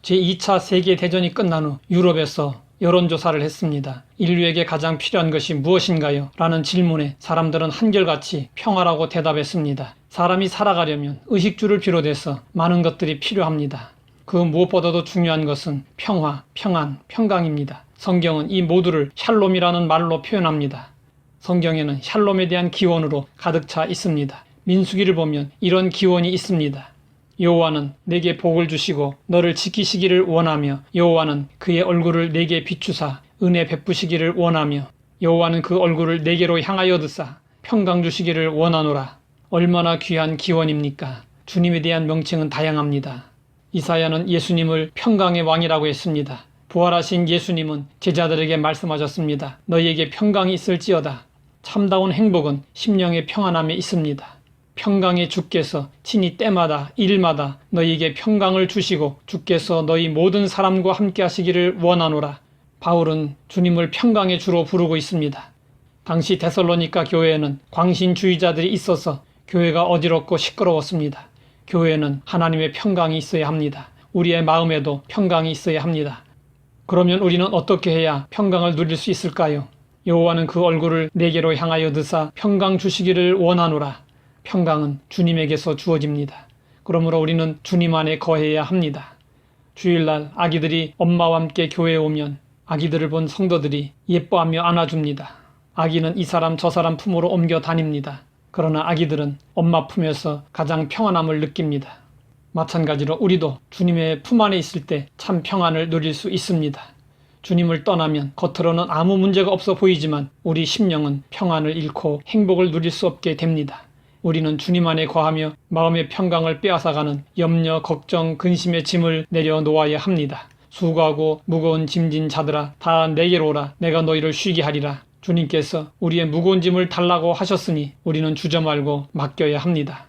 제2차 세계대전이 끝난 후 유럽에서 여론조사를 했습니다. 인류에게 가장 필요한 것이 무엇인가요? 라는 질문에 사람들은 한결같이 평화라고 대답했습니다. 사람이 살아가려면 의식주를 비롯해서 많은 것들이 필요합니다. 그 무엇보다도 중요한 것은 평화, 평안, 평강입니다. 성경은 이 모두를 샬롬이라는 말로 표현합니다. 성경에는 샬롬에 대한 기원으로 가득 차 있습니다. 민수기를 보면 이런 기원이 있습니다. 여호와는 내게 복을 주시고 너를 지키시기를 원하며 여호와는 그의 얼굴을 내게 비추사 은혜 베푸시기를 원하며 여호와는 그 얼굴을 내게로 향하여 드사 평강 주시기를 원하노라. 얼마나 귀한 기원입니까? 주님에 대한 명칭은 다양합니다. 이사야는 예수님을 평강의 왕이라고 했습니다. 부활하신 예수님은 제자들에게 말씀하셨습니다. 너희에게 평강이 있을지어다. 참다운 행복은 심령의 평안함에 있습니다. 평강의 주께서 친히 때마다 일마다 너희에게 평강을 주시고 주께서 너희 모든 사람과 함께 하시기를 원하노라. 바울은 주님을 평강의 주로 부르고 있습니다. 당시 데살로니가 교회에는 광신주의자들이 있어서 교회가 어지럽고 시끄러웠습니다. 교회에는 하나님의 평강이 있어야 합니다. 우리의 마음에도 평강이 있어야 합니다. 그러면 우리는 어떻게 해야 평강을 누릴 수 있을까요? 여호와는 그 얼굴을 내게로 향하여 드사 평강 주시기를 원하노라. 평강은 주님에게서 주어집니다. 그러므로 우리는 주님 안에 거해야 합니다. 주일날 아기들이 엄마와 함께 교회에 오면 아기들을 본 성도들이 예뻐하며 안아줍니다. 아기는 이 사람 저 사람 품으로 옮겨 다닙니다. 그러나 아기들은 엄마 품에서 가장 평안함을 느낍니다. 마찬가지로 우리도 주님의 품 안에 있을 때 참 평안을 누릴 수 있습니다. 주님을 떠나면 겉으로는 아무 문제가 없어 보이지만 우리 심령은 평안을 잃고 행복을 누릴 수 없게 됩니다. 우리는 주님 안에 거하며 마음의 평강을 빼앗아가는 염려, 걱정, 근심의 짐을 내려놓아야 합니다. 수고하고 무거운 짐진 자들아 다 내게로 오라. 내가 너희를 쉬게 하리라. 주님께서 우리의 무거운 짐을 달라고 하셨으니 우리는 주저 말고 맡겨야 합니다.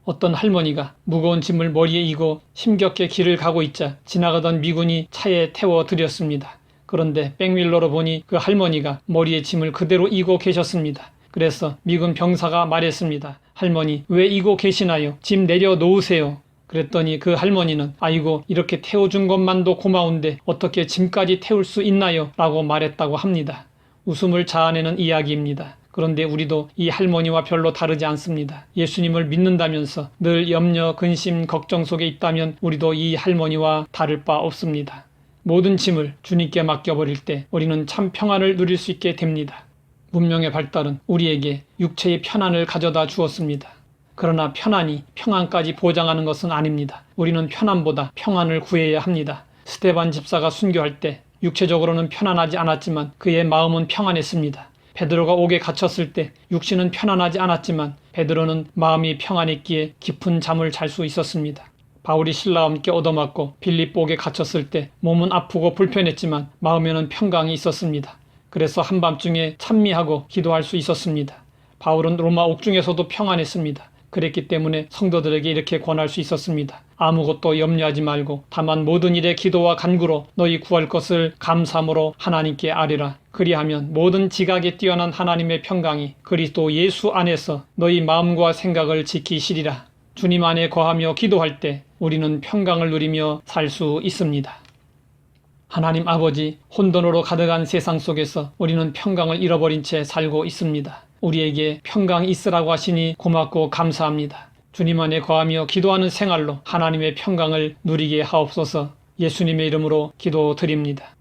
어떤 할머니가 무거운 짐을 머리에 이고 힘겹게 길을 가고 있자 지나가던 미군이 차에 태워드렸습니다. 그런데 백밀러로 보니 그 할머니가 머리에 짐을 그대로 이고 계셨습니다. 그래서 미군 병사가 말했습니다. 할머니, 왜 이고 계시나요? 짐 내려놓으세요. 그랬더니 그 할머니는 아이고 이렇게 태워준 것만도 고마운데 어떻게 짐까지 태울 수 있나요? 라고 말했다고 합니다. 웃음을 자아내는 이야기입니다. 그런데 우리도 이 할머니와 별로 다르지 않습니다. 예수님을 믿는다면서 늘 염려, 근심, 걱정 속에 있다면 우리도 이 할머니와 다를 바 없습니다. 모든 짐을 주님께 맡겨버릴 때 우리는 참 평안을 누릴 수 있게 됩니다. 문명의 발달은 우리에게 육체의 편안을 가져다 주었습니다. 그러나 편안이 평안까지 보장하는 것은 아닙니다. 우리는 편안보다 평안을 구해야 합니다. 스데반 집사가 순교할 때 육체적으로는 편안하지 않았지만 그의 마음은 평안했습니다. 베드로가 옥에 갇혔을 때 육신은 편안하지 않았지만 베드로는 마음이 평안했기에 깊은 잠을 잘 수 있었습니다. 바울이 신라와 함께 얻어맞고 빌립보 옥에 갇혔을 때 몸은 아프고 불편했지만 마음에는 평강이 있었습니다. 그래서 한밤중에 찬미하고 기도할 수 있었습니다. 바울은 로마 옥중에서도 평안했습니다. 그랬기 때문에 성도들에게 이렇게 권할 수 있었습니다. 아무것도 염려하지 말고 다만 모든 일에 기도와 간구로 너희 구할 것을 감사함으로 하나님께 아뢰라. 그리하면 모든 지각에 뛰어난 하나님의 평강이 그리스도 예수 안에서 너희 마음과 생각을 지키시리라. 주님 안에 거하며 기도할 때 우리는 평강을 누리며 살 수 있습니다. 하나님 아버지, 혼돈으로 가득한 세상 속에서 우리는 평강을 잃어버린 채 살고 있습니다. 우리에게 평강이 있으라고 하시니 고맙고 감사합니다. 주님 안에 거하며 기도하는 생활로 하나님의 평강을 누리게 하옵소서. 예수님의 이름으로 기도드립니다.